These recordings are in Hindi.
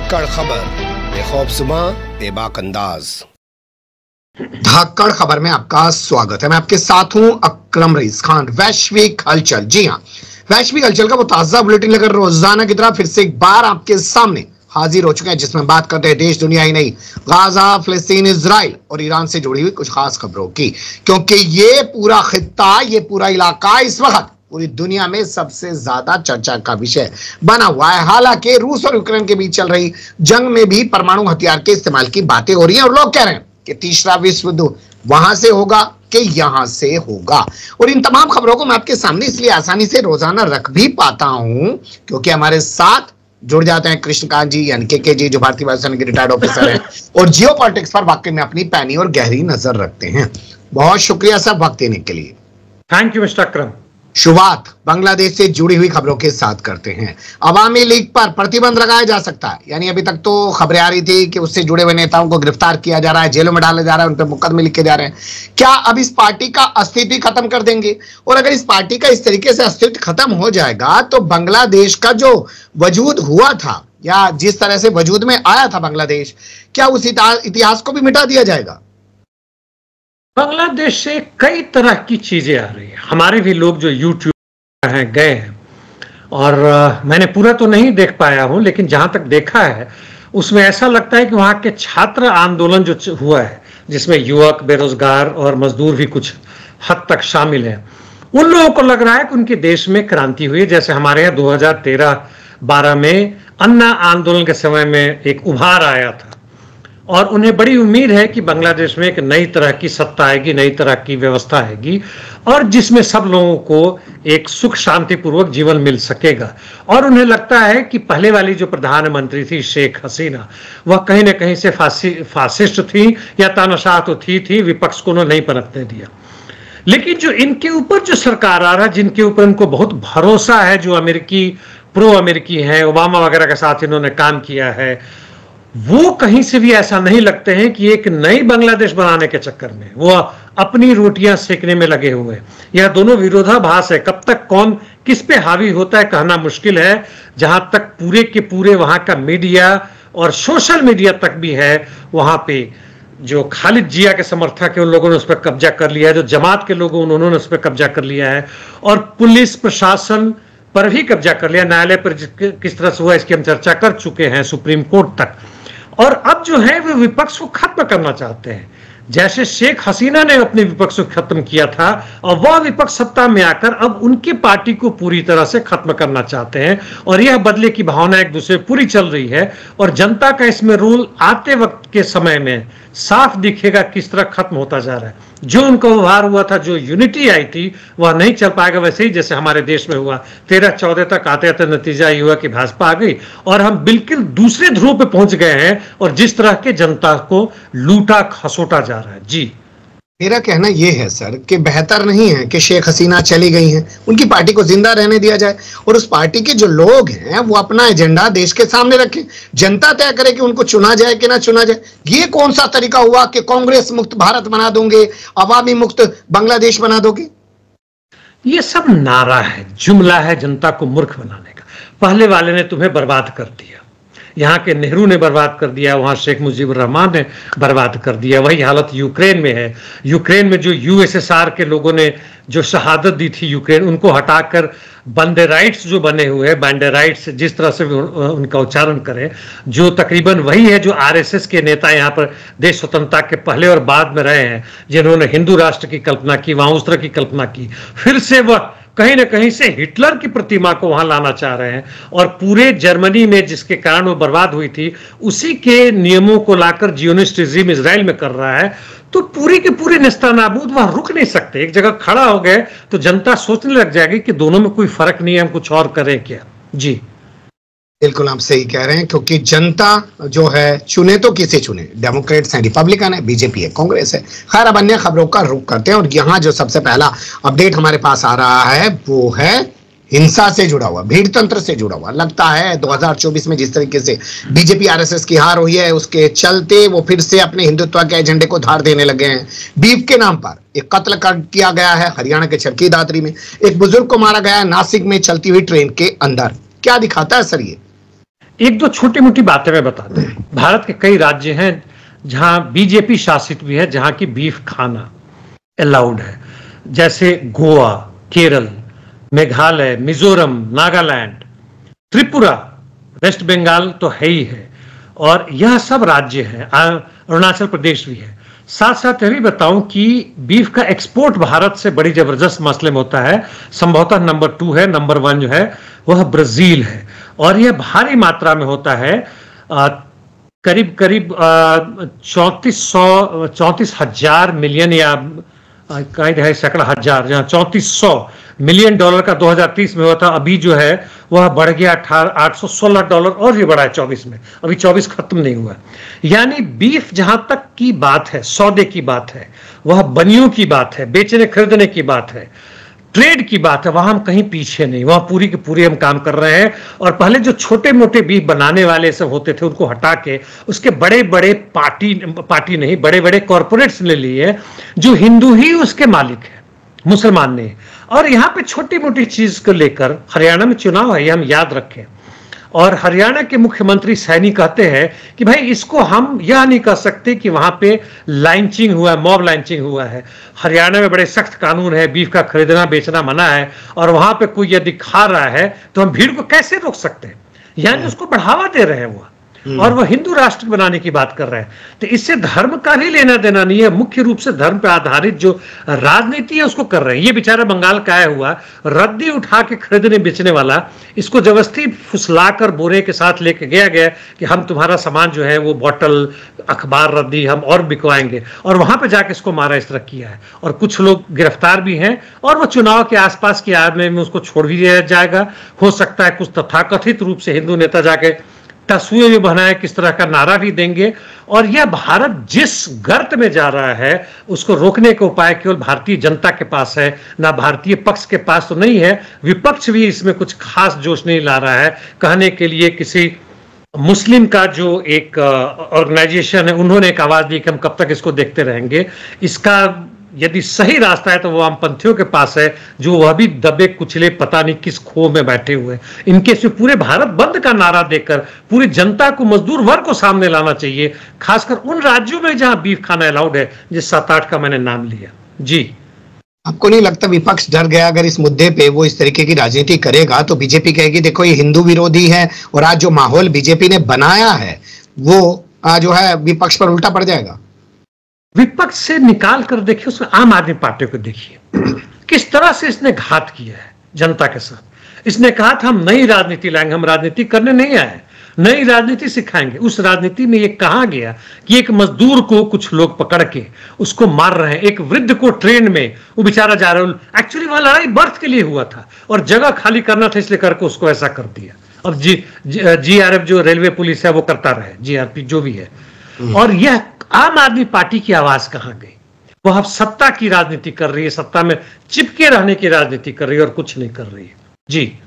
धाकड़ खबर, बेखौफसुमा बेबाक अंदाज। धाकड़ खबर में आपका स्वागत है। मैं आपके साथ हूं अकरम रईस खान। वैश्विक हलचल, जी हां, वैश्विक हलचल का वो ताजा बुलेटिन लेकर रोजाना की तरह फिर से एक बार आपके सामने हाजिर हो चुके हैं, जिसमें बात करते हैं देश दुनिया ही नहीं, गाजा, फिलिस्तीन, इजराइल और ईरान से जुड़ी हुई कुछ खास खबरों की, क्योंकि ये पूरा खित्ता, ये पूरा इलाका इस वक्त पूरी दुनिया में सबसे ज्यादा चर्चा का विषय बना हुआ है। हालांकि रूस और यूक्रेन के बीच चल रही जंग में भी परमाणु हथियार के इस्तेमाल की बातें हो रही हैं और लोग कह रहे हैं कि तीसरा विश्व युद्ध वहां से होगा कि यहां से होगा। और इन तमाम खबरों को मैं आपके सामने इसलिए आसानी से रोजाना रख भी पाता हूं क्योंकि हमारे साथ जुड़ जाते हैं कृष्णकांत जी यानी के जी, जो भारतीय वायुसेना के रिटायर्ड ऑफिसर हैं और जियो पॉलिटिक्स पर वाकई में अपनी पैनी और गहरी नजर रखते हैं। बहुत शुक्रिया सर वक्त देने के लिए। थैंक यू मिस्टर अकरम। शुरुआत बांग्लादेश से जुड़ी हुई खबरों के साथ करते हैं। अवामी लीग पर प्रतिबंध लगाया जा सकता है, यानी अभी तक तो खबरें आ रही थी कि उससे जुड़े हुए नेताओं को गिरफ्तार किया जा रहा है, जेलों में डाला जा रहा है, उन पर मुकदमे लिखे जा रहे हैं। क्या अब इस पार्टी का अस्तित्व खत्म कर देंगे? और अगर इस पार्टी का इस तरीके से अस्तित्व खत्म हो जाएगा तो बांग्लादेश का जो वजूद हुआ था या जिस तरह से वजूद में आया था बांग्लादेश, क्या उस इतिहास को भी मिटा दिया जाएगा? बांग्लादेश से कई तरह की चीजें आ रही है। हमारे भी लोग जो यूट्यूब हैं गए हैं और मैंने पूरा तो नहीं देख पाया हूं, लेकिन जहां तक देखा है उसमें ऐसा लगता है कि वहां के छात्र आंदोलन जो हुआ है, जिसमें युवक, बेरोजगार और मजदूर भी कुछ हद तक शामिल हैं, उन लोगों को लग रहा है कि उनके देश में क्रांति हुई। जैसे हमारे यहाँ 2013-12 में अन्ना आंदोलन के समय में एक उभार आया था और उन्हें बड़ी उम्मीद है कि बांग्लादेश में एक नई तरह की सत्ता आएगी, नई तरह की व्यवस्था आएगी और जिसमें सब लोगों को एक सुख शांतिपूर्वक जीवन मिल सकेगा। और उन्हें लगता है कि पहले वाली जो प्रधानमंत्री थी शेख हसीना, वह कहीं ना कहीं से फासिस्ट थी या तानाशाह तो थी, विपक्ष को उन्होंने नहीं पनपने दिया। लेकिन जो इनके ऊपर जो सरकार आ रहा है, जिनके ऊपर इनको बहुत भरोसा है, जो प्रो अमेरिकी हैं, ओबामा वगैरह के साथ इन्होंने काम किया है, वो कहीं से भी ऐसा नहीं लगते हैं कि एक नई बांग्लादेश बनाने के चक्कर में वो अपनी रोटियां सेकने में लगे हुए। यह दोनों विरोधाभास है। कब तक कौन किस पे हावी होता है कहना मुश्किल है। जहां तक पूरे के पूरे वहां का मीडिया और सोशल मीडिया तक भी है, वहां पे जो खालिद जिया के समर्थक है उन लोगों ने उस पर कब्जा कर लिया है, जो जमात के लोग उन्होंने उस पर कब्जा कर लिया है और पुलिस प्रशासन पर भी कब्जा कर लिया। न्यायालय पर किस तरह से हुआ इसकी हम चर्चा कर चुके हैं, सुप्रीम कोर्ट तक। और अब जो है वे विपक्ष को खत्म करना चाहते हैं, जैसे शेख हसीना ने अपने विपक्ष को खत्म किया था और वह विपक्ष सत्ता में आकर अब उनकी पार्टी को पूरी तरह से खत्म करना चाहते हैं। और यह बदले की भावना एक दूसरे पूरी चल रही है और जनता का इसमें रोल आते वक्त के समय में साफ दिखेगा किस तरह खत्म होता जा रहा है। जो उनका उभार हुआ था, जो यूनिटी आई थी, वह नहीं चल पाएगा। वैसे ही जैसे हमारे देश में हुआ 13-14 तक आते आते नतीजा ये हुआ कि भाजपा आ गई और हम बिल्कुल दूसरे ध्रुव पे पहुंच गए हैं और जिस तरह के जनता को लूटा खसोटा जा रहा है। जी, मेरा कहना यह है सर कि बेहतर नहीं है कि शेख हसीना चली गई हैं, उनकी पार्टी को जिंदा रहने दिया जाए और उस पार्टी के जो लोग हैं वो अपना एजेंडा देश के सामने रखें। जनता तय करे कि उनको चुना जाए कि ना चुना जाए। ये कौन सा तरीका हुआ कि कांग्रेस मुक्त भारत बना दोगे, अवामी मुक्त बांग्लादेश बना दोगे? ये सब नारा है, जुमला है जनता को मूर्ख बनाने का। पहले वाले ने तुम्हें बर्बाद कर दिया, यहाँ के नेहरू ने बर्बाद कर दिया, वहाँ शेख मुजीबुर रहमान ने बर्बाद कर दिया। वही हालत यूक्रेन में है। यूक्रेन में जो यूएसएसआर के लोगों ने जो शहादत दी थी यूक्रेन, उनको हटाकर बंडेराइट्स जो बने हुए हैं, बैंडेराइट्स जिस तरह से उनका उच्चारण करें, जो तकरीबन वही है जो आरएसएस के नेता यहाँ पर देश स्वतंत्रता के पहले और बाद में रहे हैं, जिन्होंने हिंदू राष्ट्र की कल्पना की, वहाँ उस तरह की कल्पना की। फिर से वह कहीं ना कहीं से हिटलर की प्रतिमा को वहां लाना चाह रहे हैं और पूरे जर्मनी में जिसके कारण वो बर्बाद हुई थी, उसी के नियमों को लाकर जियोनिस्ट रिजीम इजराइल में कर रहा है। तो पूरी के पूरे नेस्तनाबूद वहां रुक नहीं सकते। एक जगह खड़ा हो गए तो जनता सोचने लग जाएगी कि दोनों में कोई फर्क नहीं है, हम कुछ और करें क्या। जी बिल्कुल आप सही कह रहे हैं, क्योंकि जनता जो है चुने तो किसे चुने, डेमोक्रेट्स हैं, रिपब्लिकन है, बीजेपी है, कांग्रेस है। खैर अब अन्य खबरों का रुख करते हैं और यहाँ जो सबसे पहला अपडेट हमारे पास आ रहा है वो है हिंसा से जुड़ा हुआ, भीड़ तंत्र से जुड़ा हुआ। लगता है 2024 में जिस तरीके से बीजेपी आरएसएस की हार हुई है उसके चलते वो फिर से अपने हिंदुत्व के एजेंडे को धार देने लगे हैं। बीफ के नाम पर एक कत्ल कर किया गया है हरियाणा के चरखी दादरी में, एक बुजुर्ग को मारा गया है नासिक में चलती हुई ट्रेन के अंदर। क्या दिखाता है सर ये? एक दो छोटी मोटी बातें मैं बता दूं। भारत के कई राज्य हैं जहां बीजेपी शासित भी है, जहां की बीफ खाना अलाउड है, जैसे गोवा, केरल, मेघालय, मिजोरम, नागालैंड, त्रिपुरा, वेस्ट बंगाल तो है ही है, और यह सब राज्य हैं, अरुणाचल प्रदेश भी है। साथ साथ यह भी बताऊं कि बीफ का एक्सपोर्ट भारत से बड़ी जबरदस्त मात्रा में होता है, संभवतः नंबर 2 है, नंबर 1 जो है वह ब्राजील है, और यह भारी मात्रा में होता है। करीब करीब 34,000 मिलियन या कहीं है सैकड़ा हजार, जहां 3400 मिलियन डॉलर का 2030 में हुआ था, अभी जो है वह बढ़ गया $816 और भी बढ़ा है 24 में, अभी 24 खत्म नहीं हुआ। यानी बीफ जहां तक की बात है, सौदे की बात है, वह बनियों की बात है, बेचने खरीदने की बात है, ट्रेड की बात है, वहां हम कहीं पीछे नहीं, वहां पूरी की पूरी हम काम कर रहे हैं। और पहले जो छोटे मोटे बीफ बनाने वाले सब होते थे उनको हटा के उसके बड़े बड़े पार्टी नहीं, बड़े बड़े कॉरपोरेट्स ले लिए, जो हिंदू ही उसके मालिक है, मुसलमान नहीं। और यहां पे छोटी मोटी चीज को लेकर हरियाणा में चुनाव है, ये हम याद रखें, और हरियाणा के मुख्यमंत्री सैनी कहते हैं कि भाई इसको हम यह नहीं कह सकते कि वहां पे लाइंचिंग हुआ है, मॉब लाइंचिंग हुआ है। हरियाणा में बड़े सख्त कानून है, बीफ का खरीदना बेचना मना है, और वहां पे कोई यदि खा रहा है तो हम भीड़ को कैसे रोक सकते हैं? यानी उसको बढ़ावा दे रहे हैं वो, और वह हिंदू राष्ट्र बनाने की बात कर रहे हैं। तो इससे धर्म का भी लेना देना नहीं है, मुख्य रूप से धर्म पर आधारित जो राजनीति है उसको कर रहे हैं। ये बेचारा बंगाल का आया हुआ रद्दी उठा के खरीदने बेचने वाला, इसको जबरदस्ती फुसलाकर बोरे के साथ लेके गया कि हम तुम्हारा सामान जो है वो बोतल, अखबार, रद्दी हम और बिकवाएंगे, और वहां पे जाके इसको मारा, इस तरह किया है। और कुछ लोग गिरफ्तार भी हैं, और वो चुनाव के आसपास की आड़ में उसको छोड़ भी दिया जाएगा। हो सकता है कुछ तथाकथित रूप से हिंदू नेता जाके तस्वीर भी बनाए, किस तरह का नारा भी देंगे। और यह भारत जिस गर्त में जा रहा है उसको रोकने का उपाय केवल भारतीय जनता के पास है, ना भारतीय पक्ष के पास तो नहीं है। विपक्ष भी इसमें कुछ खास जोश नहीं ला रहा है कहने के लिए। किसी मुस्लिम का जो एक ऑर्गेनाइजेशन है, उन्होंने एक आवाज दी कि हम कब तक इसको देखते रहेंगे। इसका यदि सही रास्ता है तो वो वामपंथियों के पास है, जो वह भी दबे कुचले पता नहीं किस खो में बैठे हुए। इनके इसमें पूरे भारत बंद का नारा देकर पूरी जनता को, मजदूर वर्ग को सामने लाना चाहिए, खासकर उन राज्यों में जहां बीफ खाना अलाउड है, जिस 7-8 का मैंने नाम लिया। जी, आपको नहीं लगता विपक्ष डर गया? अगर इस मुद्दे पे वो इस तरीके की राजनीति करेगा तो बीजेपी कहेगी देखो ये हिंदू विरोधी है, और आज जो माहौल बीजेपी ने बनाया है वो जो है विपक्ष पर उल्टा पड़ जाएगा। विपक्ष से निकाल कर देखिए, उसमें आम आदमी पार्टी को देखिए किस तरह से इसने घात किया है जनता के साथ। इसने कहा था हम नई राजनीति लाएंगे, हम राजनीति करने नहीं आए, नई राजनीति सिखाएंगे। उस राजनीति में ये कहा गया कि एक मजदूर को कुछ लोग पकड़ के उसको मार रहे हैं, एक वृद्ध को ट्रेन में वो बेचारा जा रहा है। एक्चुअली वहां लड़ाई बर्थ के लिए हुआ था और जगह खाली करना था, इसलिए करके उसको ऐसा कर दिया। और जीआरएफ जो रेलवे पुलिस है वो करता रहे, जीआरपी जो भी है। और यह आम आदमी पार्टी की आवाज कहां गई? वह अब सत्ता की राजनीति कर रही है, सत्ता में चिपके रहने की राजनीति कर रही है और कुछ नहीं कर रही है। जी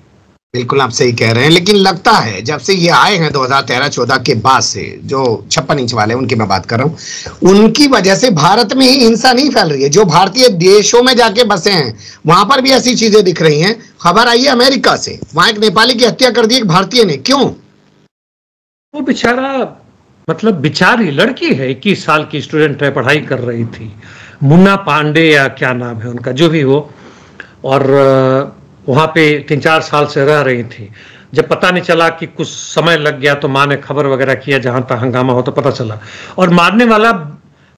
बिल्कुल आप सही कह रहे हैं, लेकिन लगता है जब से ये आए हैं 2013-14 के बाद से, जो 56 इंच वाले उनकी मैं बात कर रहा हूं, उनकी वजह से भारत में ही हिंसा नहीं फैल रही है। जो भारतीय देशों में जाके बसे हैं वहां पर भी ऐसी चीजें दिख रही हैं। खबर आई है अमेरिका से, वहां एक नेपाली की हत्या कर दी एक भारतीय ने। क्यों? वो बेचारा, मतलब बेचारी लड़की है, 21 साल की स्टूडेंट है, पढ़ाई कर रही थी, मुन्ना पांडे या क्या नाम है उनका, जो भी हो, और वहां पे 3-4 साल से रह रही थी। जब पता नहीं चला कि कुछ समय लग गया तो माँ ने खबर वगैरह किया, जहां तक हंगामा हो तो पता चला। और मारने वाला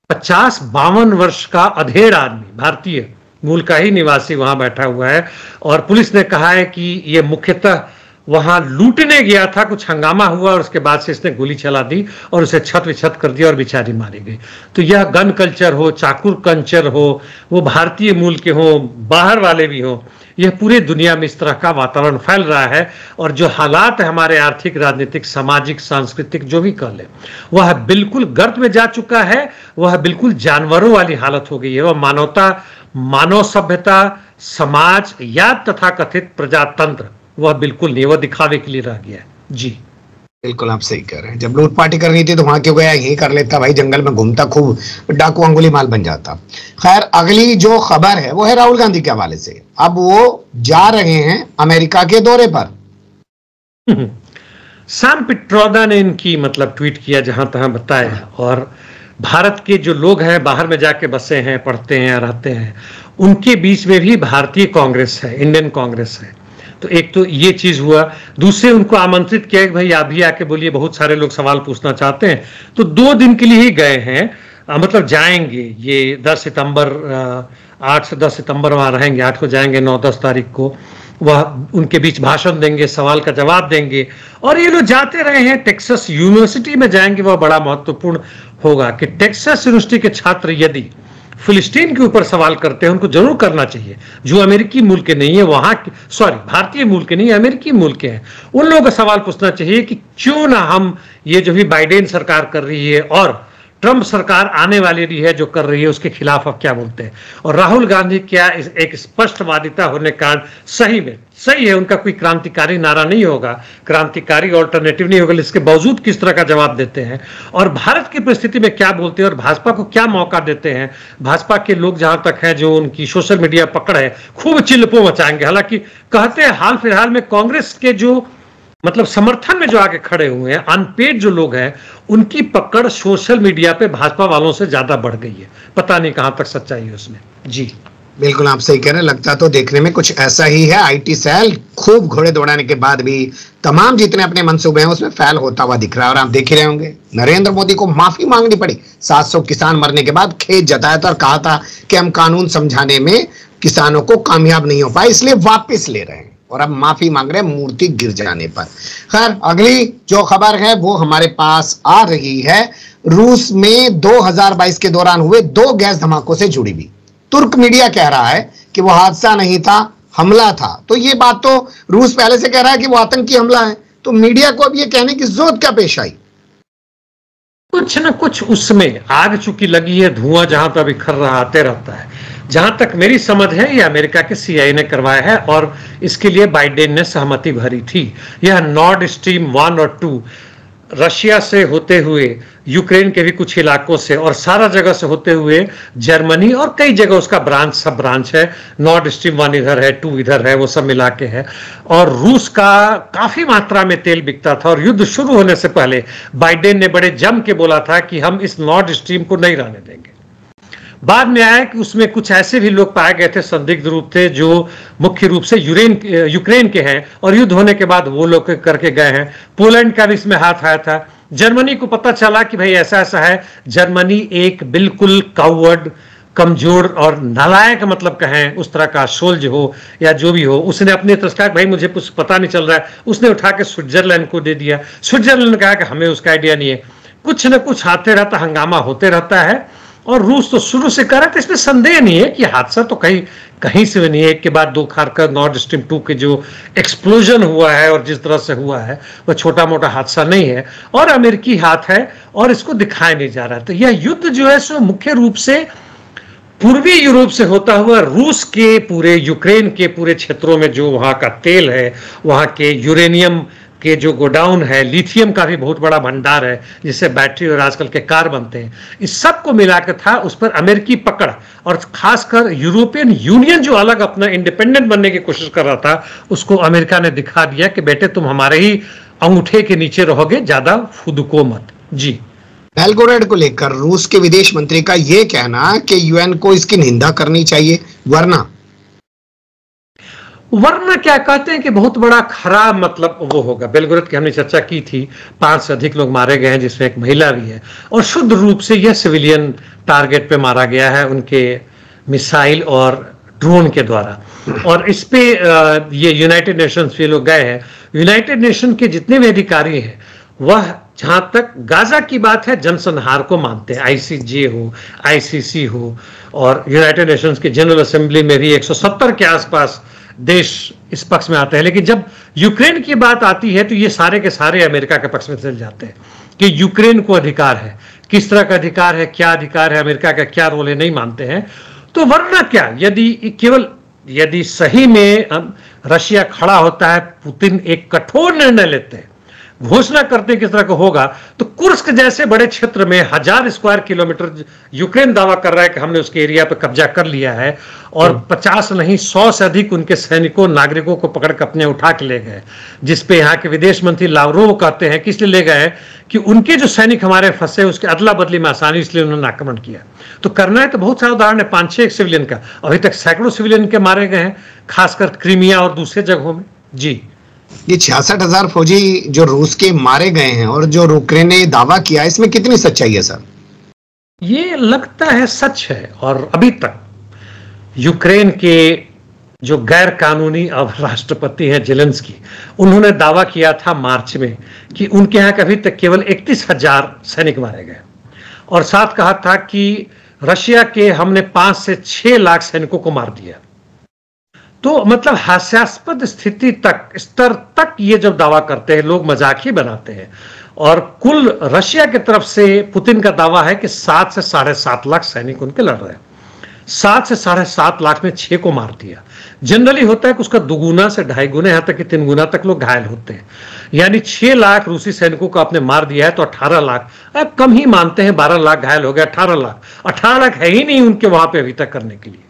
50-52 वर्ष का अधेड़ आदमी, भारतीय मूल का ही निवासी वहां बैठा हुआ है। और पुलिस ने कहा है कि ये मुख्यतः वहां लूटने गया था, कुछ हंगामा हुआ और उसके बाद से इसने गोली चला दी और उसे छत विछत कर दिया और बेचारी मारी गई। तो यह गन कल्चर हो, चाकुर कल्चर हो, वो भारतीय मूल के हो, बाहर वाले भी हो, यह पूरे दुनिया में इस तरह का वातावरण फैल रहा है। और जो हालात है हमारे आर्थिक, राजनीतिक, सामाजिक, सांस्कृतिक जो भी कह ले, वह बिल्कुल गर्त में जा चुका है। वह बिल्कुल जानवरों वाली हालत हो गई है। वह मानवता, मानव सभ्यता, समाज या तथाकथित प्रजातंत्र वह बिल्कुल नहीं, वह दिखावे के लिए रह गया है। जी बिल्कुल आप सही कह रहे हैं। जब लूट पार्टी करनी थी तो वहां क्यों गया? यही कर लेता भाई, जंगल में घूमता, खूब डाकू अंगुली माल बन जाता। खैर, अगली जो खबर है वो है राहुल गांधी के हवाले से। अब वो जा रहे हैं अमेरिका के दौरे पर। सैम पिट्रोदा ने इनकी मतलब ट्वीट किया जहां तहां बताया, और भारत के जो लोग हैं बाहर में जाके बसे हैं, पढ़ते हैं, रहते हैं, उनके बीच में भी भारतीय कांग्रेस है, इंडियन कांग्रेस है। तो एक तो ये चीज हुआ। दूसरे उनको आमंत्रित किया कि भाई आप भी आके बोलिए, बहुत सारे लोग सवाल पूछना चाहते हैं। तो 2 दिन के लिए ही गए हैं, मतलब जाएंगे ये 10 सितंबर 8 से 10 सितंबर वहां रहेंगे, 8 को जाएंगे, 9-10 तारीख को वह उनके बीच भाषण देंगे, सवाल का जवाब देंगे। और ये लोग जाते रहे हैं, टेक्सास यूनिवर्सिटी में जाएंगे। वह बड़ा महत्वपूर्ण होगा कि टेक्सास यूनिवर्सिटी के छात्र यदि फिलिस्तीन के ऊपर सवाल करते हैं, उनको जरूर करना चाहिए, जो अमेरिकी मूल के नहीं है, वहां भारतीय मूल के नहीं है, अमेरिकी मूल के हैं, उन लोगों का सवाल पूछना चाहिए कि क्यों ना हम ये जो भी बाइडेन सरकार कर रही है और ट्रंप सरकार आने वाली रही है जो कर रही है, उसके खिलाफ आप क्या बोलते हैं। और राहुल गांधी क्या एक स्पष्टवादिता होने के कारण सही में सही है, उनका कोई क्रांतिकारी नारा नहीं होगा, क्रांतिकारी ऑल्टरनेटिव नहीं होगा, इसके बावजूद किस तरह का जवाब देते हैं और भारत की परिस्थिति में क्या बोलते हैं और भाजपा को क्या मौका देते हैं। भाजपा के लोग जहां तक है, जो उनकी सोशल मीडिया पकड़ है, खूब चिल्लपो मचाएंगे। हालांकि कहते हैं हाल फिलहाल में कांग्रेस के जो मतलब समर्थन में जो आगे खड़े हुए हैं, अनपेड जो लोग हैं, उनकी पकड़ सोशल मीडिया पे भाजपा वालों से ज्यादा बढ़ गई है। पता नहीं कहां तक सच्चाई है उसमें। जी बिल्कुल आप सही कह रहे हैं, लगता तो देखने में कुछ ऐसा ही है। आईटी सेल खूब घोड़े दौड़ाने के बाद भी तमाम जितने अपने मंसूबे हैं उसमें फेल होता हुआ दिख रहा है। और आप देख ही रहे होंगे, नरेंद्र मोदी को माफी मांगनी पड़ी। 700 किसान मरने के बाद खेद जताया था और कहा था कि हम कानून समझाने में किसानों को कामयाब नहीं हो पाए, इसलिए वापस ले रहे हैं। और अब माफी मांग रहे हैं मूर्ति गिर जाने पर। खैर, अगली जो खबर है वो हमारे पास आ रही है, रूस में 2022 के दौरान हुए 2 गैस धमाकों से जुड़ी हुई। तुर्क मीडिया कह रहा है कि वो हादसा नहीं था, हमला था। तो ये बात तो रूस पहले से कह रहा है कि वो आतंकी हमला है, तो मीडिया को अब ये कहने की जरूरत क्या पेश आई? कुछ न कुछ उसमें आग चुकी लगी है, धुआं जहां पर बिखर रहा आते रहता है। जहां तक मेरी समझ है, यह अमेरिका के CIA ने करवाया है और इसके लिए बाइडेन ने सहमति भरी थी। यह नॉर्ड स्ट्रीम 1 और 2 रशिया से होते हुए, यूक्रेन के भी कुछ इलाकों से और सारा जगह से होते हुए जर्मनी और कई जगह उसका ब्रांच सब ब्रांच है। नॉर्ड स्ट्रीम 1 इधर है, 2 इधर है, वो सब मिला के है। और रूस का काफी मात्रा में तेल बिकता था और युद्ध शुरू होने से पहले बाइडेन ने बड़े जम के बोला था कि हम इस नॉर्ड स्ट्रीम को नहीं रहने देंगे। बाद में आया कि उसमें कुछ ऐसे भी लोग पाए गए थे, संदिग्ध रूप थे, जो मुख्य रूप से यूक्रेन के हैं और युद्ध होने के बाद वो लोग करके गए हैं। पोलैंड का भी इसमें हाथ आया था। जर्मनी को पता चला कि भाई ऐसा ऐसा है। जर्मनी एक बिल्कुल कावर्ड, कमजोर और नालायक मतलब कहें उस तरह का शोल्ज हो या जो भी हो, उसने अपने तरफ कहा भाई मुझे कुछ पता नहीं चल रहा है, उसने उठा के स्विट्जरलैंड को दे दिया। स्विट्जरलैंड ने कहा कि हमें उसका आइडिया नहीं है। कुछ न कुछ आते रहता, हंगामा होते रहता है। और रूस तो शुरू से कर रहा था, इसमें संदेह नहीं है कि हादसा तो कहीं से भी नहीं है। एक के बाद 2 खारकर नॉर्ड स्ट्रीम 2 के जो एक्सप्लोजन हुआ है और जिस तरह से हुआ है वह छोटा मोटा हादसा नहीं है और अमेरिकी हाथ है और इसको दिखाया नहीं जा रहा। तो यह युद्ध जो है सो मुख्य रूप से पूर्वी यूरोप से होता हुआ रूस के पूरे, यूक्रेन के पूरे क्षेत्रों में जो वहां का तेल है, वहां के यूरेनियम के जो गोडाउन है, लिथियम का भी बहुत बड़ा भंडार है जिससे बैटरी और आजकल के कार बनते हैं, इस सब को मिलाकर था उस पर अमेरिकी पकड़। और खासकर यूरोपियन यूनियन जो अलग अपना इंडिपेंडेंट बनने की कोशिश कर रहा था, उसको अमेरिका ने दिखा दिया कि बेटे तुम हमारे ही अंगूठे के नीचे रहोगे, ज्यादा फुदको मत। जी बेलगोरेड को लेकर रूस के विदेश मंत्री का यह कहना कि यूएन को इसकी निंदा करनी चाहिए, वरना क्या कहते हैं कि बहुत बड़ा खराब मतलब वो होगा। बेलगोरेड की हमने चर्चा की थी, 5 से अधिक लोग मारे गए हैं जिसमें एक महिला भी है और शुद्ध रूप से यह सिविलियन टारगेट पे मारा गया है उनके मिसाइल और ड्रोन के द्वारा। और इस पे ये यूनाइटेड नेशंस पे लोग गए हैं। यूनाइटेड नेशन के जितने भी अधिकारी हैं वह जहां तक गाजा की बात है जनसंहार को मानते हैं। ICJ हो, ICC हो और यूनाइटेड नेशंस के जनरल असेंबली में भी 170 के आसपास देश इस पक्ष में आते हैं। लेकिन जब यूक्रेन की बात आती है तो ये सारे के सारे अमेरिका के पक्ष में चले जाते हैं कि यूक्रेन को अधिकार है। किस तरह का अधिकार है, क्या अधिकार है, अमेरिका का क्या रोल है, नहीं मानते हैं। तो वरना क्या, यदि सही में रशिया खड़ा होता है, पुतिन एक कठोर निर्णय लेते हैं, घोषणा करते हैं किस तरह का होगा, तो कुर्स्क जैसे बड़े क्षेत्र में 1000 स्क्वायर किलोमीटर यूक्रेन दावा कर रहा है कि हमने उसके एरिया पर कब्जा कर लिया है, और 50 नहीं 100 से अधिक उनके सैनिकों नागरिकों को पकड़ कर अपने उठा के ले गए, जिसपे यहाँ के विदेश मंत्री लावरोव कहते हैं कि इसलिए ले गए कि उनके जो सैनिक हमारे फंसे उसके अदला बदली में आसानी, इसलिए उन्होंने आक्रमण किया। तो करना है तो बहुत सारा उदाहरण है, 5-6 सिविलियन का, अभी तक सैकड़ों सिविलियन के मारे गए हैं, खासकर क्रीमिया और दूसरे जगहों में। जी, ये 66,000 फौजी जो रूस के मारे गए हैं और जो यूक्रेन ने दावा किया, इसमें कितनी सच्चाई है सर? ये लगता है सच है, और अभी तक यूक्रेन के जो गैर कानूनी अब राष्ट्रपति हैं जेलेंस्की, उन्होंने दावा किया था मार्च में कि उनके यहाँ अभी तक केवल 31,000 सैनिक मारे गए, और साथ कहा था कि रशिया के हमने 5 से 6 लाख सैनिकों को मार दिया। तो मतलब हास्यास्पद स्तर तक ये जब दावा करते हैं, लोग मजाक ही बनाते हैं। और कुल रशिया की तरफ से पुतिन का दावा है कि 7 से 7.5 लाख सैनिक उनके लड़ रहे हैं। 7 से 7.5 लाख में 6 को मार दिया। जनरली होता है कि उसका 2 गुना से 2.5 गुना, यहां तक कि 3 गुना तक लोग घायल होते हैं। यानी 6 लाख रूसी सैनिकों को आपने मार दिया है, तो 18 लाख, अब कम ही मानते हैं, 12 लाख घायल हो गया, 18 लाख है ही नहीं उनके वहां पे अभी तक करने के लिए।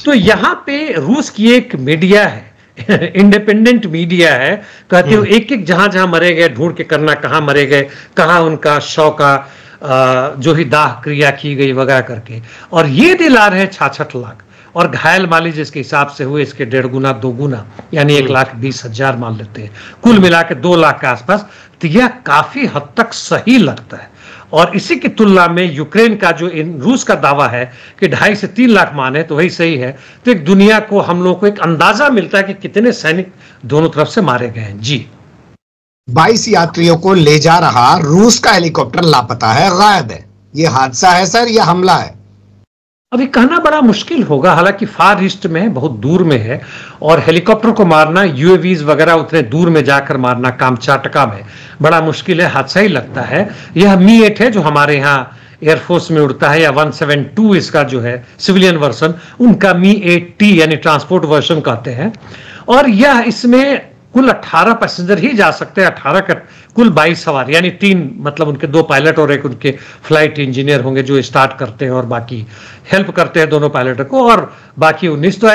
तो यहां पे रूस की एक मीडिया है, इंडिपेंडेंट मीडिया है, कहते हो एक एक जहां जहां मरे गए ढूंढ के करना, कहां मरे गए, कहां उनका शव का जो ही दाह क्रिया की गई वगैरह करके, और ये दिला रहे 66 लाख, और घायल मान लीजिए जिसके हिसाब से हुए इसके 1.5 गुना 2 गुना, यानी 1,20,000 मान लेते हैं, कुल मिला के 2 लाख के आसपास। तो यह काफी हद तक सही लगता है। और इसी की तुलना में यूक्रेन का जो रूस का दावा है कि 2.5 से 3 लाख माने, तो वही सही है। तो एक दुनिया को, हम लोगों को एक अंदाजा मिलता है कि कितने सैनिक दोनों तरफ से मारे गए हैं। जी, 22 यात्रियों को ले जा रहा रूस का हेलीकॉप्टर लापता है, गायब है। ये हादसा है सर या हमला है? अभी कहना बड़ा मुश्किल होगा, हालांकि फार ईस्ट में बहुत दूर में है, और हेलीकॉप्टर को मारना, यूएवीज वगैरह उतने दूर में जाकर मारना कामचाटका में बड़ा मुश्किल है, हादसा ही लगता है। यह मी-8 है जो हमारे यहाँ एयरफोर्स में उड़ता है, या 172 इसका जो है सिविलियन वर्जन, उनका मी-8T यानी ट्रांसपोर्ट वर्जन कहते हैं। और यह इसमें कुल 18 पैसेंजर ही जा सकते हैं, 18 का कुल 22 सवार, यानी 3 मतलब उनके 2 पायलट और एक उनके फ्लाइट इंजीनियर होंगे जो स्टार्ट करते हैं और बाकी हेल्प करते हैं दोनों पायलट को, और बाकी 19 तो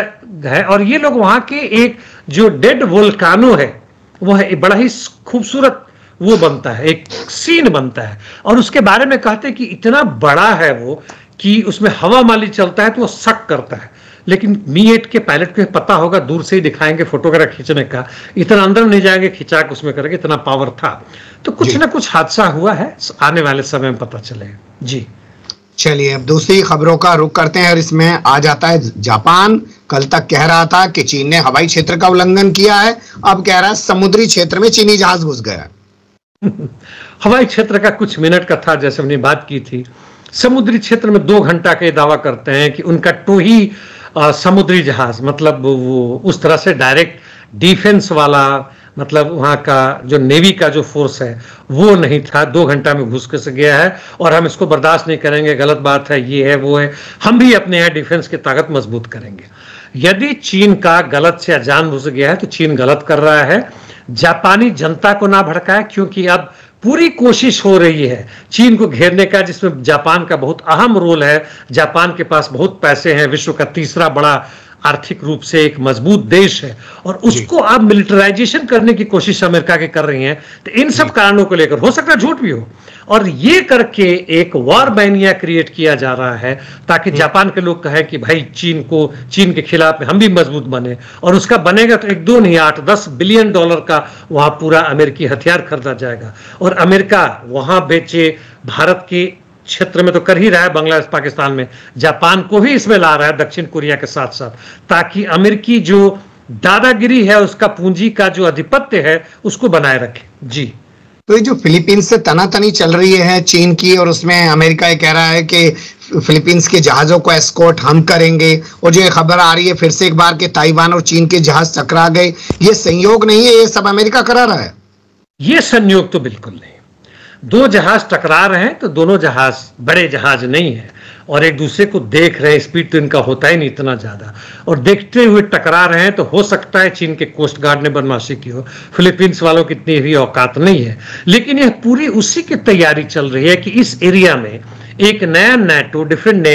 है। और ये लोग वहां के एक जो डेड वोल्कानो है, वो है बड़ा ही खूबसूरत वो बनता है, एक सीन बनता है, और उसके बारे में कहते हैं कि इतना बड़ा है वो कि उसमें हवा माली चलता है तो वो शक करता है। लेकिन मी-8 के पायलट को पता होगा, दूर से ही दिखाएंगे फोटोग्राफ खींचने का, इतना अंदर नहीं जाएंगे, खिंचा के उसमें करेंगे, इतना पावर था। तो कुछ ना कुछ हादसा हुआ है, आने वाले समय में पता चलेगा। जी, चलिए अब दूसरी खबरों का रुख करते हैं, और इसमें आ जाता है जापान। कल तक कह रहा था कि चीन ने हवाई क्षेत्र का उल्लंघन किया है, अब कह रहा है समुद्री क्षेत्र में चीनी जहाज घुस गया। हवाई क्षेत्र का कुछ मिनट का था, जैसे हमने बात की थी। समुद्री क्षेत्र में 2 घंटा के दावा करते हैं कि उनका टोही समुद्री जहाज, मतलब वो उस तरह से डायरेक्ट डिफेंस वाला, मतलब वहाँ का जो नेवी का जो फोर्स है वो नहीं था, 2 घंटा में घुस के गया है, और हम इसको बर्दाश्त नहीं करेंगे, गलत बात है, ये है वो है, हम भी अपने यहाँ डिफेंस की ताकत मजबूत करेंगे। यदि चीन का गलत से अनजान घुस गया है तो चीन गलत कर रहा है। जापानी जनता को ना भड़काए, क्योंकि अब पूरी कोशिश हो रही है चीन को घेरने का, जिसमें जापान का बहुत अहम रोल है। जापान के पास बहुत पैसे हैं, विश्व का 3रा बड़ा आर्थिक रूप से एक मजबूत देश है, और उसको अब मिलिटराइजेशन करने की कोशिश अमेरिका के कर रही हैं। तो इन सब कारणों को लेकर हो सकता है झूठ भी हो, और ये करके एक वॉर मैनिया क्रिएट किया जा रहा है, ताकि जापान के लोग कहें कि भाई चीन के खिलाफ हम भी मजबूत बने, और उसका बनेगा तो 1-2 नहीं 8-10 बिलियन डॉलर का वहां पूरा अमेरिकी हथियार खरीदा जाएगा, और अमेरिका वहां बेचे, भारत के क्षेत्र में तो कर ही रहा है, बांग्लादेश पाकिस्तान में, जापान को भी इसमें ला रहा है, दक्षिण कोरिया के साथ साथ, ताकि अमेरिकी जो दादागिरी है, उसका पूंजी का जो आधिपत्य है, उसको बनाए रखे। जी, तो ये जो फिलीपींस से तनातनी चल रही है चीन की, और उसमें अमेरिका ये कह रहा है कि फिलीपींस के जहाजों को एस्कॉर्ट हम करेंगे, और जो ये खबर आ रही है फिर से एक बार के ताइवान और चीन के जहाज टकरा गए, ये संयोग नहीं है, ये सब अमेरिका करा रहा है? ये संयोग तो बिल्कुल नहीं। 2 जहाज टकरा रहे हैं तो दोनों जहाज बड़े जहाज नहीं है, और एक दूसरे को देख रहे हैं, स्पीड तो इनका होता ही नहीं इतना ज्यादा, और देखते हुए टकरा रहे हैं, तो हो सकता है चीन के कोस्ट गार्ड ने बदमाशी की हो, फिलीपींस वालों की इतनी भी औकात नहीं है। लेकिन यह पूरी उसी की तैयारी चल रही है कि इस एरिया में एक नया नेटो डिफरेंट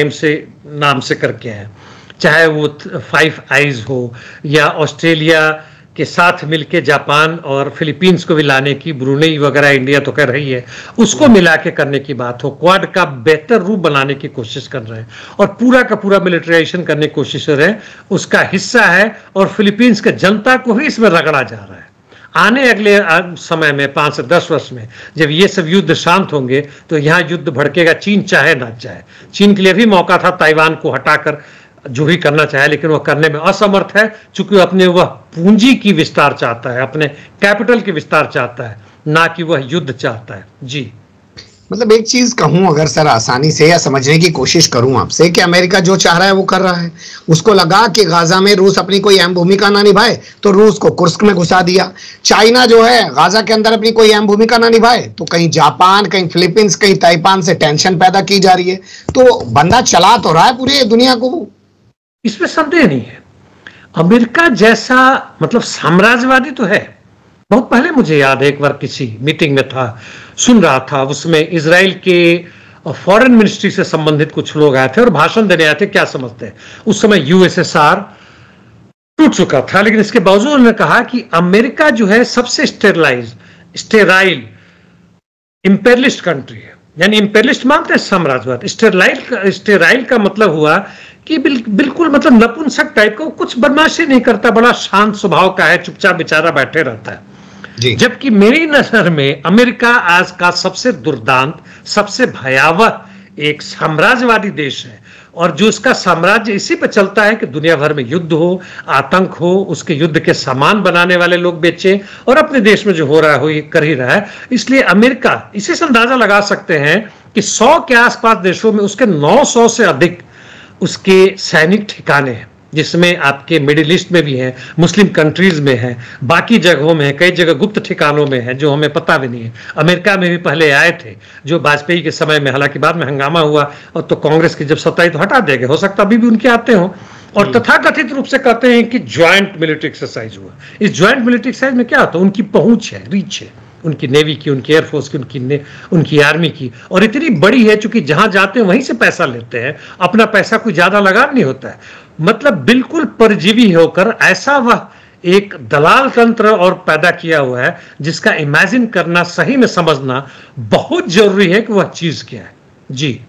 नाम से करके है, चाहे वो 5 आइज हो या ऑस्ट्रेलिया के साथ मिलके जापान और फिलीपींस को भी लाने की, ब्रुनेई वगैरह इंडिया तो कर रही है, उसको मिला के करने की बात हो, क्वाड का बेहतर रूप बनाने की कोशिश कर रहे हैं और पूरा का पूरा मिलिटराइजेशन करने की कोशिश कर रहे हैं, उसका हिस्सा है। और फिलीपींस के जनता को ही इसमें रगड़ा जा रहा है। आने अगले समय में 5 से 10 वर्ष में जब ये सब युद्ध शांत होंगे तो यहाँ युद्ध भड़केगा, चीन चाहे ना चाहे। चीन के लिए भी मौका था ताइवान को हटाकर जो भी करना चाहे, लेकिन वह करने में असमर्थ है, चूंकि अपने वह पूंजी की विस्तार चाहता है, अपने कैपिटल की विस्तार चाहता है, ना कि वह युद्ध चाहता है। जी, मतलब एक चीज कहूं अगर सर आसानी से या समझने की कोशिश करूं आपसे कि अमेरिका जो चाह रहा है वो कर रहा है। उसको लगा कि गाजा में रूस अपनी कोई अहम भूमिका ना निभाए तो रूस को कुर्स्क में घुसा दिया। चाइना जो है गाजा के अंदर अपनी कोई अहम भूमिका ना निभाए तो कहीं जापान, कहीं फिलीपींस, कहीं ताइवान से टेंशन पैदा की जा रही है। तो बंदा चला तो रहा है पूरी दुनिया को, इसमें संदेह नहीं है। अमेरिका जैसा मतलब साम्राज्यवादी तो है। बहुत पहले मुझे याद है, एक बार किसी मीटिंग में था, सुन रहा था, उसमें इजराइल के फॉरेन मिनिस्ट्री से संबंधित कुछ लोग आए थे और भाषण देने आए थे, क्या समझते हैं। उस समय यूएसएसआर टूट चुका था, लेकिन इसके बावजूद उन्होंने कहा कि अमेरिका जो है सबसे स्टेराइल इंपेरियलिस्ट कंट्री है। यानी इंपेरियलिस्ट मानते हैं साम्राज्यवाद, स्टेराइल का मतलब हुआ कि बिल्कुल मतलब नपुंसक टाइप का, कुछ बदमाशी नहीं करता, बड़ा शांत स्वभाव का है, चुपचाप बेचारा बैठे रहता है। जबकि मेरी नजर में अमेरिका आज का सबसे दुर्दांत, सबसे भयावह एक साम्राज्यवादी देश है, और जो इसका साम्राज्य इसी पर चलता है कि दुनिया भर में युद्ध हो, आतंक हो, उसके युद्ध के सामान बनाने वाले लोग बेचे, और अपने देश में जो हो रहा है वो ये कर ही रहा है। इसलिए अमेरिका, इसी से अंदाजा लगा सकते हैं कि 100 के आसपास देशों में उसके 900 से अधिक उसके सैनिक ठिकाने हैं, जिसमें आपके मिडिल ईस्ट में भी है, मुस्लिम कंट्रीज में है, बाकी जगहों में है, कई जगह गुप्त ठिकानों में है जो हमें पता भी नहीं है। अमेरिका में भी पहले आए थे, जो वाजपेयी के समय में, हालांकि बाद में हंगामा हुआ और तो कांग्रेस की जब सत्ता आई तो हटा देंगे, हो सकता अभी भी उनके आते हों। और तथाकथित रूप से कहते हैं कि ज्वाइंट मिलिट्री एक्सरसाइज हुआ। इस ज्वाइंट मिलिट्री एक्सरसाइज में क्या होता है, उनकी पहुंच है, रीच है, उनकी नेवी की, उनकी एयरफोर्स की, उनकी आर्मी की, और इतनी बड़ी है चूंकि जहां जाते हैं वहीं से पैसा लेते हैं, अपना पैसा कोई ज्यादा लगा नहीं होता है। मतलब बिल्कुल परजीवी होकर ऐसा वह एक दलाल तंत्र और पैदा किया हुआ है, जिसका इमेजिन करना, सही में समझना बहुत जरूरी है कि वह चीज क्या है। जी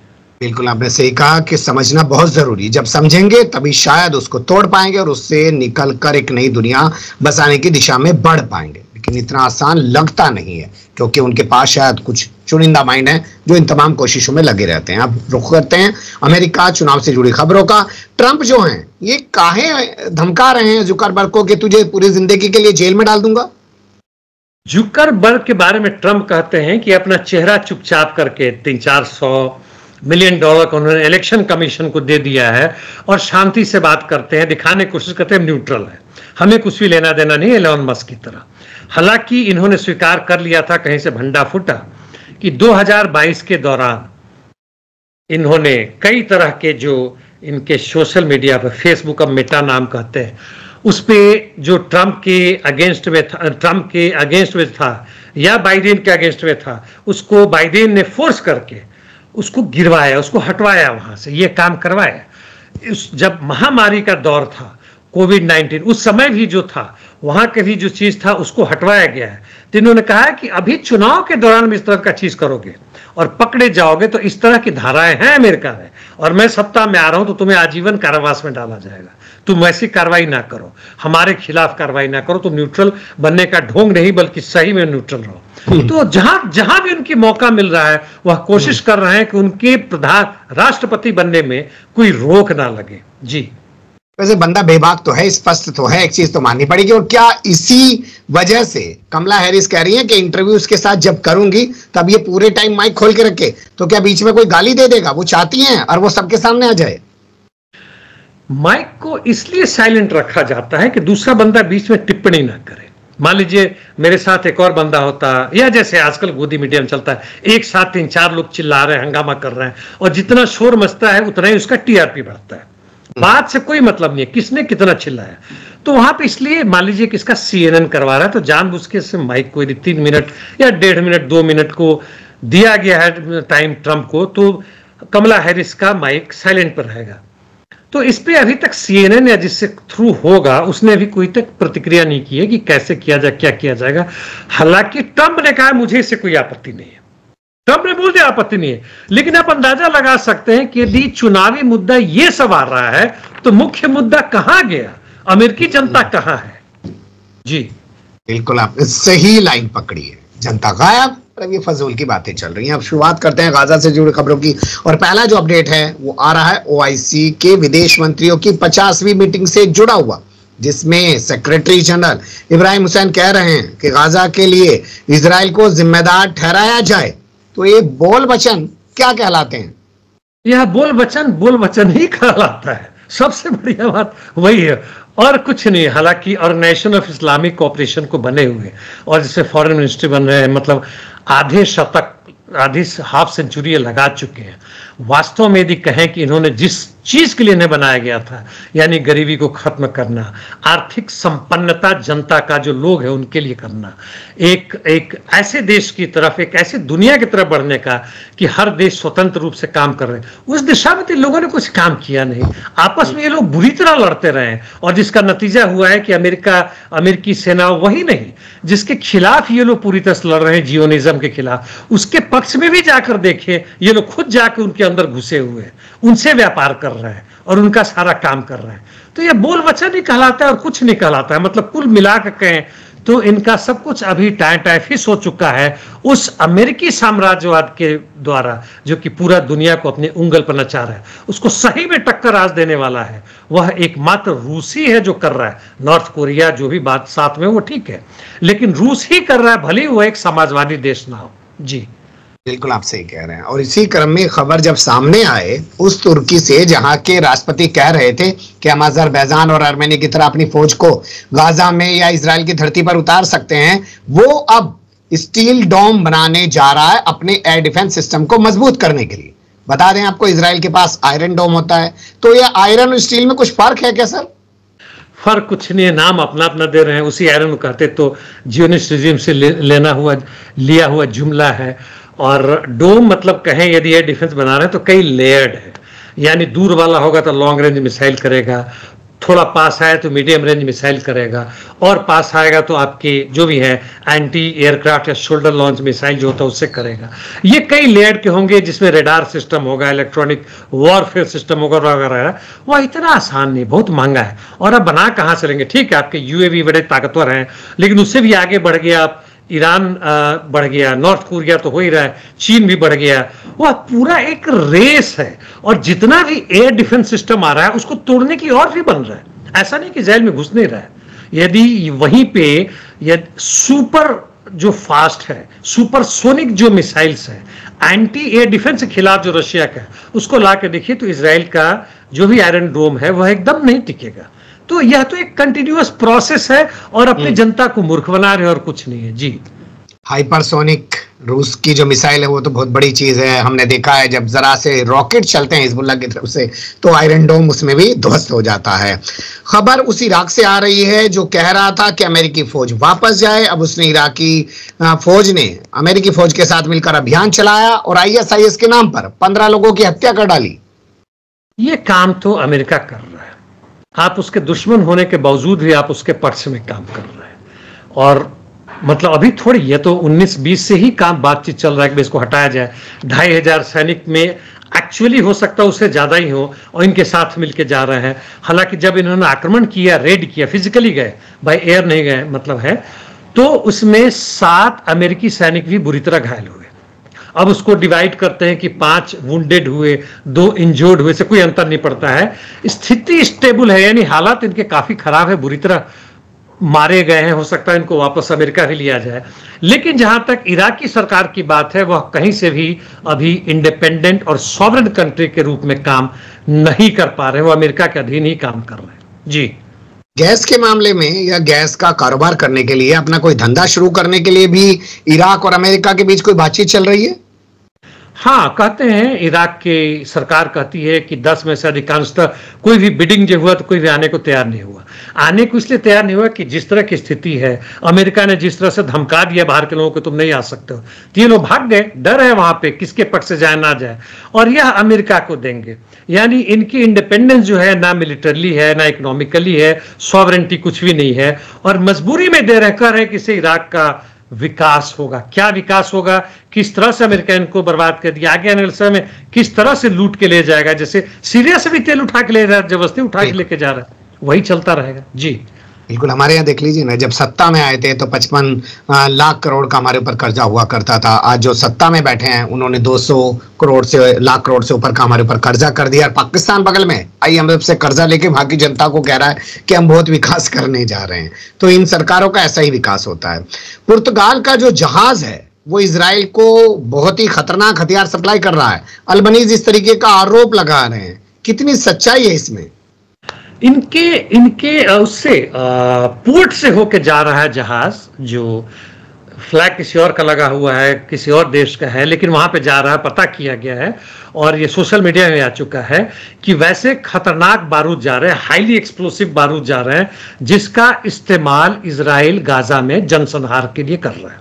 बिल्कुल, आपने सही कहा कि समझना बहुत जरूरी। जब समझेंगे तभी शायद उसको तोड़ पाएंगे और उससे निकलकर एक नई दुनिया बसाने की दिशा में बढ़ पाएंगे। लेकिन इतना आसान लगता नहीं है, क्योंकि उनके पास शायद कुछ चुनिंदा माइंड है जो इन तमाम कोशिशों में लगे रहते हैं। अब रुख करते हैं अमेरिका चुनाव से जुड़ी खबरों का। ट्रंप जो हैं ये काहे धमका रहे हैं जुकरबर्ग को कि तुझे पूरी जिंदगी के लिए जेल में डाल दूंगा। जुकरबर्ग के बारे में ट्रंप कहते हैं कि अपना चेहरा चुपचाप करके 300-400 मिलियन डॉलर का उन्होंने इलेक्शन कमीशन को दे दिया है, और शांति से बात करते हैं, दिखाने की कोशिश करते हैं न्यूट्रल है, हमें कुछ भी लेना देना नहीं है एलोन मस्क की तरह। हालांकि इन्होंने स्वीकार कर लिया था, कहीं से भंडा फूटा, कि 2022 के दौरान इन्होंने कई तरह के जो इनके सोशल मीडिया पर, फेसबुक का मेटा नाम कहते हैं, उस पे जो ट्रंप के अगेंस्ट में था या बाइडेन के अगेंस्ट में था, उसको बाइडेन ने फोर्स करके उसको गिरवाया, उसको हटवाया, वहां से ये काम करवाया। जब महामारी का दौर था कोविड-19, उस समय भी जो था वहां के भी जो चीज था उसको हटवाया गया है। तो इन्होंने कहा है कि अभी चुनाव के दौरान भी इस तरह का चीज करोगे और पकड़े जाओगे तो इस तरह की धाराएं हैं अमेरिका में, और मैं सत्ता में आ रहा हूं तो तुम्हें आजीवन कारावास में डाला जाएगा। तुम ऐसी कार्रवाई ना करो, हमारे खिलाफ कार्रवाई ना करो, तुम न्यूट्रल बनने का ढोंग नहीं बल्कि सही में न्यूट्रल रहो। तो जहां भी उनकी मौका मिल रहा है वह कोशिश कर रहे हैं कि उनके राष्ट्रपति बनने में कोई रोक ना लगे। जी वैसे बंदा बेबाक तो है, स्पष्ट तो है, एक चीज तो माननी पड़ेगी। और क्या इसी वजह से कमला हैरिस कह रही है कि इंटरव्यूज के साथ जब करूंगी तब ये पूरे टाइम माइक खोल के रखे, तो क्या बीच में कोई गाली दे देगा? वो चाहती हैं और वो सबके सामने आ जाए। माइक को इसलिए साइलेंट रखा जाता है कि दूसरा बंदा बीच में टिप्पणी ना करे। मान लीजिए मेरे साथ एक और बंदा होता, या जैसे आजकल गोदी मीडिया में चलता है, एक साथ 3-4 लोग चिल्ला रहे हैं, हंगामा कर रहे हैं, और जितना शोर मचता है उतना ही उसका टीआरपी बढ़ता है। बात से कोई मतलब नहीं है किसने कितना चिल्लाया। तो वहां पे इसलिए मान लीजिए कि इसका CNN करवा रहा है, तो जानबूझ के से माइक को यदि 3 मिनट या 1.5 मिनट 2 मिनट को दिया गया है टाइम ट्रंप को, तो कमला हैरिस का माइक साइलेंट पर रहेगा। तो इस पे अभी तक CNN या जिससे थ्रू होगा उसने अभी कोई तक प्रतिक्रिया नहीं की है कि कैसे किया जाए, क्या किया जाएगा। हालांकि ट्रंप ने कहा मुझे इससे कोई आपत्ति नहीं है, ट्रंप ने बोल दिया आपत्ति नहीं है। लेकिन आप अंदाजा लगा सकते हैं कि यदि चुनावी मुद्दा ये सब आ रहा है तो मुख्य मुद्दा कहां गया, अमेरिकी जनता कहां है। जी बिल्कुल आपने सही लाइन पकड़ी है, जनता गायब, ये फजूल की बातें चल रही हैं। अब शुरुआत करते हैं गाजा से जुड़ी खबरों की, और पहला जो अपडेट है वो आ रहा है OIC के विदेश मंत्रियों की 50वीं मीटिंग से जुड़ा हुआ, जिसमें सेक्रेटरी जनरल इब्राहिम हुसैन कह रहे हैं कि गाजा के लिए इजराइल को जिम्मेदार ठहराया जाए। तो ये बोल वचन क्या कहलाते हैं? यह बोल वचन ही कहलाता है। सबसे बढ़िया बात वही है और कुछ नहीं। हालांकि ऑर्गेनाइजेशन ऑफ इस्लामिक कोऑपरेशन को बने हुए और जिससे फॉरेन मिनिस्ट्री बन रहे हैं, मतलब आधे शतक, आधी हाफ सेंचुरी लगा चुके हैं। वास्तव में यदि कहें कि इन्होंने जिस चीज के लिए इन्हें बनाया गया था, यानी गरीबी को खत्म करना, आर्थिक संपन्नता जनता का जो लोग है उनके लिए करना, एक ऐसे देश की तरफ, एक ऐसी दुनिया की तरफ बढ़ने का कि हर देश स्वतंत्र रूप से काम कर रहे हैं, उस दिशा में तो इन लोगों ने कुछ काम किया नहीं। आपस में ये लोग बुरी तरह लड़ते रहे और जिसका नतीजा हुआ है कि अमेरिकी सेना वही नहीं जिसके खिलाफ ये लोग पूरी तरह से लड़ रहे हैं, जियोनिज्म के खिलाफ, उसके पक्ष में भी जाकर देखे ये लोग खुद जाकर उनके अंदर घुसे हुए हैं, उनसे व्यापार कर रहे हैं और उनका सारा काम कर रहे हैं। तो ये बोल वचन ही कहलाता है और कुछ नहीं कहलाता है। मतलब कुल मिलाकर कहें तो इनका सब कुछ अभी टाइफिस हो चुका है उस अमेरिकी साम्राज्यवाद के द्वारा, जो कि पूरा दुनिया को अपने उंगल पर नचा रहा है। उसको सही में टक्कर आज देने वाला है वह एकमात्र रूसी है जो कर रहा है। नॉर्थ कोरिया जो भी बात साथ में वो ठीक है, लेकिन रूस ही कर रहा है, भले वो एक समाजवादी देश ना हो। जी बिल्कुल आप सही कह रहे हैं। और इसी क्रम में खबर जब सामने आए उस तुर्की से जहां के राष्ट्रपति कह रहे थे कि हम अजरबैजान और आर्मेनिया की तरह अपनी फौज को गाजा में या इजराइल की धरती पर उतार सकते हैं, वो अब स्टील डोम बनाने जा रहा है अपने एयर डिफेंस सिस्टम को मजबूत करने के लिए। बता दें आपको, इजराइल के पास आयरन डोम होता है, तो यह आयरन और स्टील में कुछ फर्क है क्या सर? फर्क कुछ नहीं है, नाम अपना अपना दे रहे हैं। उसी आयरन को कहते तो जियोनिस्ट रिजिम से लिया हुआ जुमला है। और डोम मतलब कहें यदि एयर डिफेंस बना रहे हैं तो कई लेयर्ड है, यानी दूर वाला होगा तो लॉन्ग रेंज मिसाइल करेगा, थोड़ा पास आए तो मीडियम रेंज मिसाइल करेगा, और पास आएगा तो आपके जो भी है एंटी एयरक्राफ्ट या शोल्डर लॉन्च मिसाइल जो होता है उससे करेगा। ये कई लेयर के होंगे जिसमें रेडार सिस्टम होगा, इलेक्ट्रॉनिक वॉरफेयर सिस्टम होगा वगैरह। वह इतना आसान नहीं, बहुत महंगा है। और अब बना कहाँ से लेंगे? ठीक है आपके UAV बड़े ताकतवर हैं, लेकिन उससे भी आगे बढ़ गया आप, ईरान बढ़ गया, नॉर्थ कोरिया तो हो ही रहा है, चीन भी बढ़ गया। वह पूरा एक रेस है और जितना भी एयर डिफेंस सिस्टम आ रहा है उसको तोड़ने की और भी बन रहा है। ऐसा नहीं कि इजराइल में घुस नहीं रहा है। यदि वहीं पे सुपर जो फास्ट है, सुपरसोनिक जो मिसाइल्स है, एंटी एयर डिफेंस के खिलाफ जो रशिया का है, उसको ला के देखिए तो इजराइल का जो भी आयरन डोम है वह एकदम नहीं टिकेगा। तो यह तो एक कंटिन्यूअस प्रोसेस है और अपनी जनता को मूर्ख बना रहे और कुछ नहीं है। जी हाइपरसोनिक रूस की जो मिसाइल है वो तो बहुत बड़ी चीज है। हमने देखा है जब जरा से रॉकेट चलते हैं हिजबुल्ला की तरफ से तो आयरन डोम उसमें भी ध्वस्त हो जाता है। खबर उस इराक से आ रही है जो कह रहा था कि अमेरिकी फौज वापस जाए। अब उसने इराकी फौज ने अमेरिकी फौज के साथ मिलकर अभियान चलाया और ISIS के नाम पर 15 लोगों की हत्या कर डाली। ये काम तो अमेरिका कर रहा है, आप उसके दुश्मन होने के बावजूद भी आप उसके पक्ष में काम कर रहे हैं। और मतलब अभी थोड़ी, ये तो 19-20 से ही काम बातचीत चल रहा है कि इसको हटाया जाए। 2500 सैनिक में एक्चुअली हो सकता है उससे ज्यादा ही हो और इनके साथ मिलके जा रहे हैं। हालांकि जब इन्होंने आक्रमण किया, रेड किया, फिजिकली गए, बाय एयर नहीं गए मतलब है, तो उसमें 7 अमेरिकी सैनिक भी बुरी तरह घायल हुए। अब उसको डिवाइड करते हैं कि 5 वुंडेड हुए, 2 इंजर्ड हुए, से कोई अंतर नहीं पड़ता है। स्थिति स्टेबल है, यानी हालात इनके काफी खराब है, बुरी तरह मारे गए हैं। हो सकता है इनको वापस अमेरिका भी लिया जाए। लेकिन जहां तक इराकी सरकार की बात है वह कहीं से भी अभी इंडिपेंडेंट और सॉवरेन कंट्री के रूप में काम नहीं कर पा रहे, वो अमेरिका के अधीन ही काम कर रहे हैं। जी गैस के मामले में या गैस का कारोबार करने के लिए, अपना कोई धंधा शुरू करने के लिए भी इराक और अमेरिका के बीच कोई बातचीत चल रही है? हाँ, कहते हैं इराक की सरकार कहती है कि 10 में से अधिकांशतः कोई भी बिडिंग जो हुआ तो कोई भी आने को तैयार नहीं हुआ। आने को इसलिए तैयार नहीं हुआ कि जिस तरह की स्थिति है, अमेरिका ने जिस तरह से धमका दिया बाहर के लोगों को तुम नहीं आ सकते हो, तो ये लोग भाग गए। डर है वहां पे किसके पक्ष से जाए ना जाए, और यह अमेरिका को देंगे। यानी इनकी इंडिपेंडेंस जो है ना मिलिटरली है ना इकोनॉमिकली है, सॉवरेंटी कुछ भी नहीं है, और मजबूरी में दे रहे, कह रहे कि इससे इराक का विकास होगा। क्या विकास होगा, किस तरह से अमेरिका इनको बर्बाद कर दिया, आगे आने वाले समय में किस तरह से लूट के ले जाएगा, जैसे सीरिया से भी तेल उठा के ले रहा है, जबरदस्ती उठा के लेके जा रहा है, वही चलता रहेगा। जी बिल्कुल। हमारे यहाँ देख लीजिए ना, जब सत्ता में आए थे तो 55 लाख करोड़ का हमारे ऊपर कर्जा हुआ करता था। आज जो सत्ता में बैठे हैं उन्होंने 200 करोड़ से लाख करोड़ से ऊपर का हमारे ऊपर कर्जा कर दिया। और पाकिस्तान बगल में IMF से कर्जा लेके वहां की जनता को कह रहा है कि हम बहुत विकास करने जा रहे हैं। तो इन सरकारों का ऐसा ही विकास होता है। पुर्तगाल का जो जहाज है वो इजराइल को बहुत ही खतरनाक हथियार सप्लाई कर रहा है। अल्बनीज इस तरीके का आरोप लगा रहे हैं, कितनी सच्चाई है इसमें? इनके उससे पोर्ट से होके जा रहा है जहाज, जो फ्लैग किसी और का लगा हुआ है, किसी और देश का है, लेकिन वहां पे जा रहा है, पता किया गया है और ये सोशल मीडिया में आ चुका है कि वैसे खतरनाक बारूद जा रहे हैं, हाईली एक्सप्लोसिव बारूद जा रहे हैं, जिसका इस्तेमाल इजराइल गाजा में जनसंहार के लिए कर रहा है,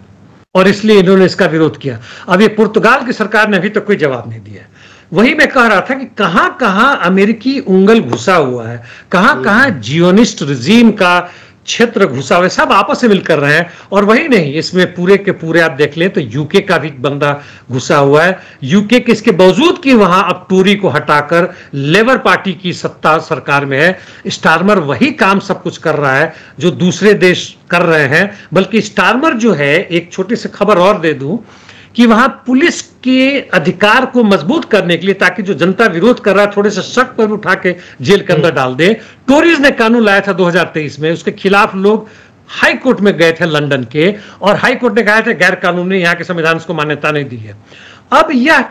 और इसलिए इन्होंने इसका विरोध किया। अब ये पुर्तगाल की सरकार ने अभी तक कोई जवाब नहीं दिया। वही मैं कह रहा था कि कहां कहां अमेरिकी उंगल घुसा हुआ है, कहां कहां जियोनिस्ट रिजीम का क्षेत्र घुसा हुआ है, सब आपस में मिलकर रहे हैं। और वही नहीं, इसमें पूरे के पूरे आप देख लें तो यूके का भी बंदा घुसा हुआ है। यूके के इसके बावजूद कि वहां अब टोरी को हटाकर लेबर पार्टी की सत्ता सरकार में है, स्टारमर वही काम सब कुछ कर रहा है जो दूसरे देश कर रहे हैं। बल्कि स्टारमर जो है, एक छोटी सी खबर और दे दूं कि वहां पुलिस के अधिकार को मजबूत करने के लिए, ताकि जो जनता विरोध कर रहा है थोड़े से शक पर उठा के जेल के अंदर डाल दे, टोरीज ने कानून लाया था 2023 में। उसके खिलाफ लोग हाई कोर्ट में गए थे लंदन के, और हाई कोर्ट ने कहा था गैर कानूनी, यहां के संविधान को मान्यता नहीं दी है। अब यह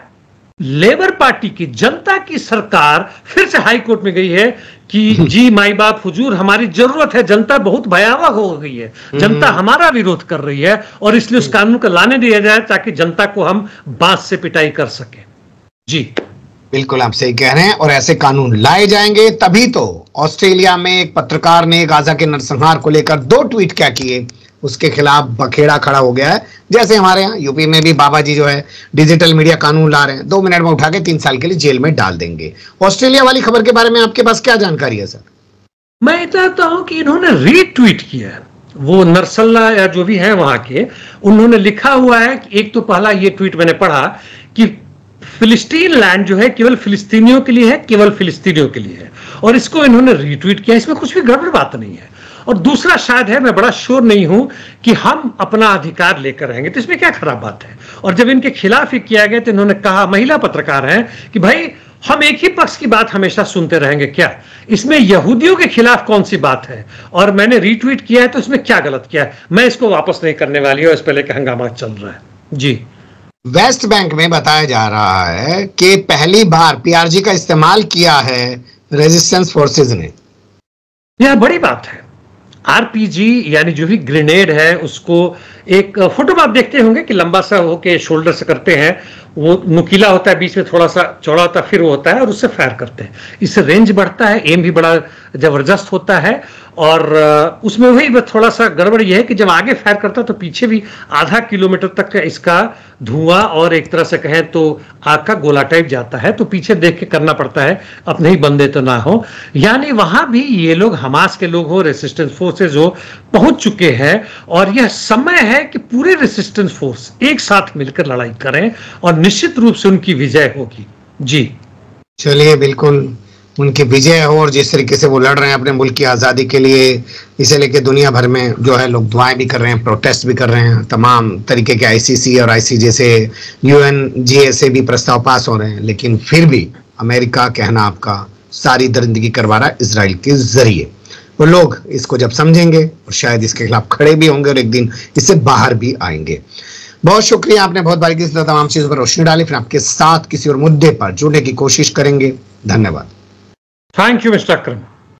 लेबर पार्टी की, जनता की सरकार फिर से हाई कोर्ट में गई है कि जी माई बाप हुजूर, हमारी जरूरत है, जनता बहुत भयावह हो गई है, जनता हमारा विरोध कर रही है, और इसलिए उस कानून को लाने दिया जाए ताकि जनता को हम बांस से पिटाई कर सके। जी बिल्कुल, आप सही कह रहे हैं, और ऐसे कानून लाए जाएंगे तभी तो। ऑस्ट्रेलिया में एक पत्रकार ने गाजा के नरसंहार को लेकर 2 ट्वीट क्या किए, उसके खिलाफ बखेड़ा खड़ा हो गया है। जैसे हमारे यहाँ यूपी में भी बाबा जी जो है डिजिटल मीडिया कानून ला रहे हैं, 2 मिनट में उठा के 3 साल के लिए जेल में डाल देंगे। ऑस्ट्रेलिया वाली खबर के बारे में आपके पास क्या जानकारी है सर? मैं चाहता हूं कि इन्होंने रीट्वीट किया है, वो नरसल्ला या जो भी है वहां के, उन्होंने लिखा हुआ है कि एक तो पहला ये ट्वीट मैंने पढ़ा कि फिलिस्तीन लैंड जो है केवल फिलिस्तीनियों के लिए है, केवल फिलिस्तीनियों के लिए है, और इसको इन्होंने रीट्वीट किया। इसमें कुछ भी गड़बड़ बात नहीं है। और दूसरा शायद है, मैं बड़ा श्योर नहीं हूं कि हम अपना अधिकार लेकर रहेंगे, तो इसमें क्या खराब बात है। और जब इनके खिलाफ ही किया गया तो इन्होंने कहा, महिला पत्रकार हैं, कि भाई हम एक ही पक्ष की बात हमेशा सुनते रहेंगे क्या, इसमें यहूदियों के खिलाफ कौन सी बात है, और मैंने रीट्वीट किया है तो इसमें क्या गलत किया है, मैं इसको वापस नहीं करने वाली हूं, इस पर लेकर हंगामा चल रहा है। जी वेस्ट बैंक में बताया जा रहा है कि पहली बार PRG का इस्तेमाल किया है रेजिस्टेंस फोर्सेज ने। यह बड़ी बात है। RPG यानी जो भी ग्रेनेड है, उसको एक फोटो में आप देखते होंगे कि लंबा सा होके शोल्डर से करते हैं, वो नुकीला होता है, बीच में थोड़ा सा चौड़ा होता है, फिर वो होता है और उससे फायर करते हैं। इससे रेंज बढ़ता है, एम भी बड़ा जबरदस्त होता है, और उसमें वही थोड़ा सा गड़बड़ यह है कि जब आगे फायर करता है तो पीछे भी आधा किलोमीटर तक का इसका धुआं और एक तरह से कहें तो आग का गोला टाइप जाता है, तो पीछे देख के करना पड़ता है, अपने ही बंदे तो ना हो। यानी वहां भी ये लोग हमास के लोग हो, रेसिस्टेंस फोर्सेज हो, पहुंच चुके हैं, और यह समय है कि पूरे रेसिस्टेंस फोर्स एक साथ मिलकर लड़ाई करें, और निश्चित रूप से उनकी विजय होगी। जी चलिए, बिल्कुल उनकी विजय हो, और जिस तरीके से वो लड़ रहे हैं अपने मुल्क की आज़ादी के लिए, इसे लेके दुनिया भर में जो है लोग दुआएं भी कर रहे हैं, प्रोटेस्ट भी कर रहे हैं, तमाम तरीके के ICC और ICJ से, UNGA से भी प्रस्ताव पास हो रहे हैं, लेकिन फिर भी अमेरिका, कहना आपका, सारी दरिंदगी करवा रहा है इजराइल के जरिए। वो लोग इसको जब समझेंगे और शायद इसके खिलाफ खड़े भी होंगे, और एक दिन इससे बाहर भी आएंगे। बहुत शुक्रिया, आपने बहुत बारीकी से तमाम चीजों पर रोशनी डाली। फिर आपके साथ किसी और मुद्दे पर जुड़ने की कोशिश करेंगे। धन्यवाद। Thank you mister Akram.